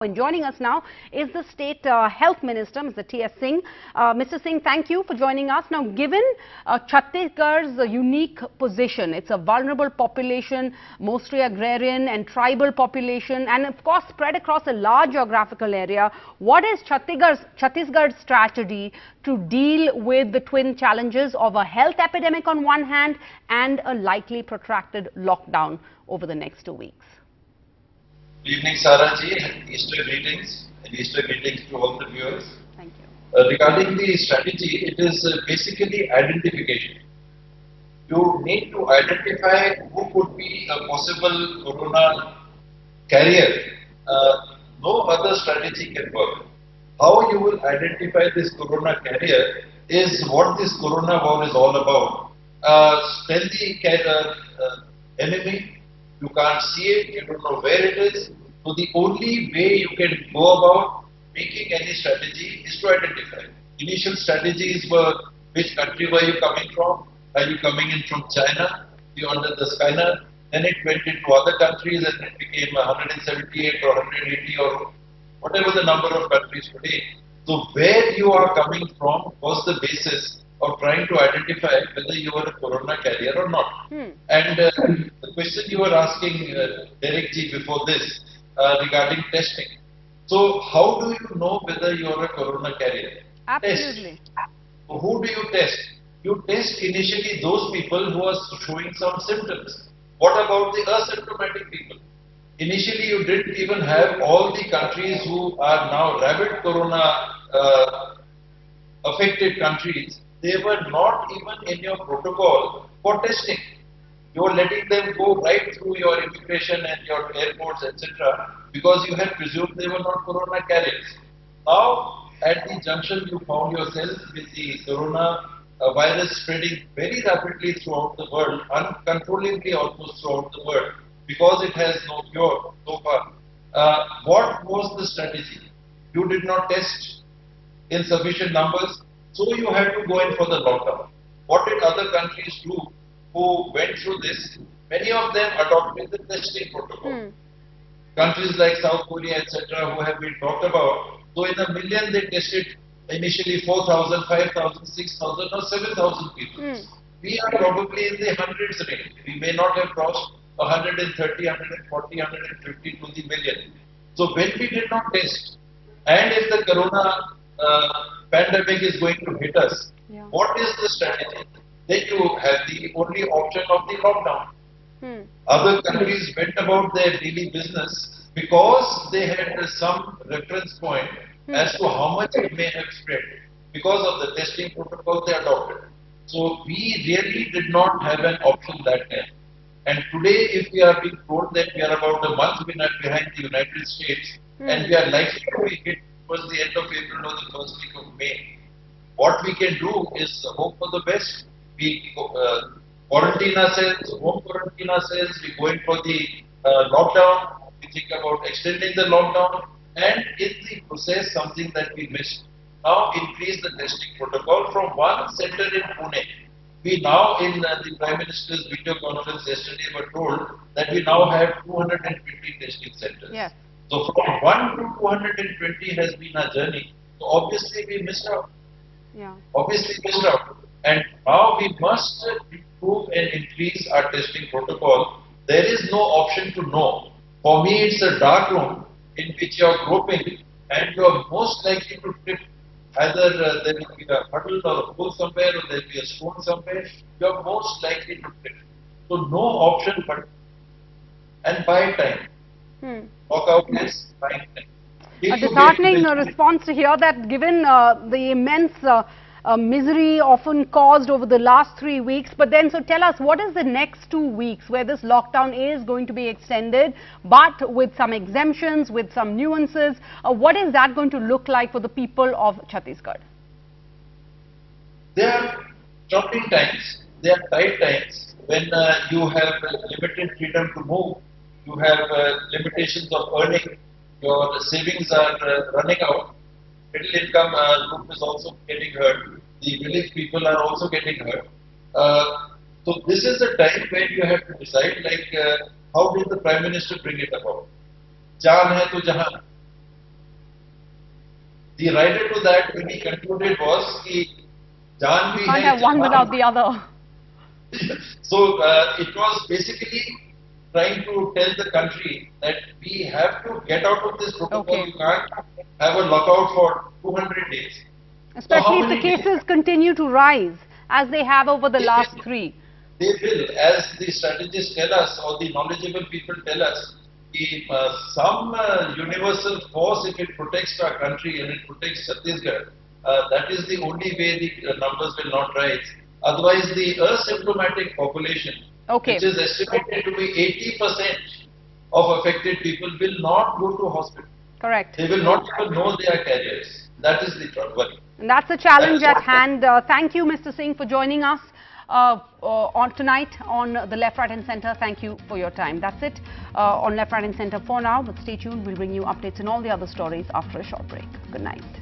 And joining us now is the State Health Minister, Mr. T.S. Singh. Mr. Singh, thank you for joining us. Now, given Chhattisgarh's unique position, it's a vulnerable population, mostly agrarian and tribal population, and of course spread across a large geographical area. What is Chhattisgarh's strategy to deal with the twin challenges of a health epidemic on one hand and a likely protracted lockdown over the next 2 weeks? Good evening, Sarah ji, and Easter greetings to all the viewers. Thank you. Regarding the strategy, it is basically identification. You need to identify who could be a possible corona carrier. No other strategy can work. How you will identify this corona carrier is what this corona war is all about. Stealthy enemy. You can't see it, you don't know where it is. So the only way you can go about making any strategy is to identify. Initial strategies were which country were you coming from? Are you coming in from China? You under the scanner. Then it went into other countries and it became 178 or 180 or whatever the number of countries today. So where you are coming from was the basis of trying to identify whether you are a corona carrier or not. And the question you were asking, Derek ji, before this, regarding testing. So how do you know whether you are a corona carrier? Absolutely. Test. So who do you test? You test initially those people who are showing some symptoms. What about the asymptomatic people? Initially you didn't even have all the countries who are now rabid corona affected countries. They were not even in your protocol for testing. You are letting them go right through your immigration and your airports, etc. because you had presumed they were not corona carriers. Now, at the junction, you found yourself with the corona virus spreading very rapidly throughout the world, uncontrollably almost throughout the world, because it has no cure so far. What was the strategy? You did not test in sufficient numbers. So you had to go in for the lockdown. What did other countries do who went through this? Many of them adopted the testing protocol. Countries like South Korea, etc., who have been talked about. So in a million they tested initially 4,000, 5,000, 6,000 or 7,000 people. We are probably in the hundreds range. We may not have crossed 130, 140, 150 to the million. So when we did not test, and if the corona pandemic is going to hit us, what is the strategy? Then you have the only option of the lockdown. Other countries went about their daily business because they had some reference point as to how much it may have spread because of the testing protocol they adopted. So we really did not have an option that time. And today, if we are being told that we are about a month behind the United States and we are likely to be hit towards the end of April or the first week of May, what we can do is hope for the best. We quarantine ourselves, home quarantine ourselves, we go in for the lockdown, we think about extending the lockdown, and in the process, something that we missed. Now increase the testing protocol from one center in Pune. We now, in the Prime Minister's video conference yesterday, were told that we now have 220 testing centers. Yes. So from 1 to 220 has been our journey. So obviously we missed out. Obviously missed out. And now we must improve and increase our testing protocol. There is no option to know. For me, it's a dark room in which you are groping and you are most likely to trip. Either there will be a puddle or a hole somewhere or there will be a stone somewhere. You are most likely to trip. So no option but and buy time. Walk out is buying time. A disheartening response to hear that given the immense misery often caused over the last 3 weeks. But then, so tell us, what is the next 2 weeks where this lockdown is going to be extended, but with some exemptions, with some nuances? What is that going to look like for the people of Chhattisgarh? There are chopping times, there are tight times when you have limited freedom to move, you have limitations of earning, your savings are running out. Middle income group is also getting hurt. The village people are also getting hurt. So this is the time when you have to decide, like, how did the Prime Minister bring it about? Jaan hai to jahan. The rider to that when he concluded was कि जान भी Can't है have one जहान. without the other. So it was basically trying to tell the country that we have to get out of this protocol. Okay. You can't have a lockout for 200 days. Especially how if the many days? cases continue to rise as they have over the They last will. 3. They will, as the strategists tell us or the knowledgeable people tell us, some universal force, if it protects our country and it protects Chhattisgarh, that is the only way the numbers will not rise. Otherwise, the asymptomatic population, Okay. which is estimated to be 80% of affected people, will not go to hospital. Correct. They will not even know they are carriers. That is the worry. And that's the challenge That at is hand. Thank you, Mr. Singh, for joining us on tonight on the Left, Right and Centre. Thank you for your time. That's it on Left, Right and Centre for now. But stay tuned. We'll bring you updates on all the other stories after a short break. Good night.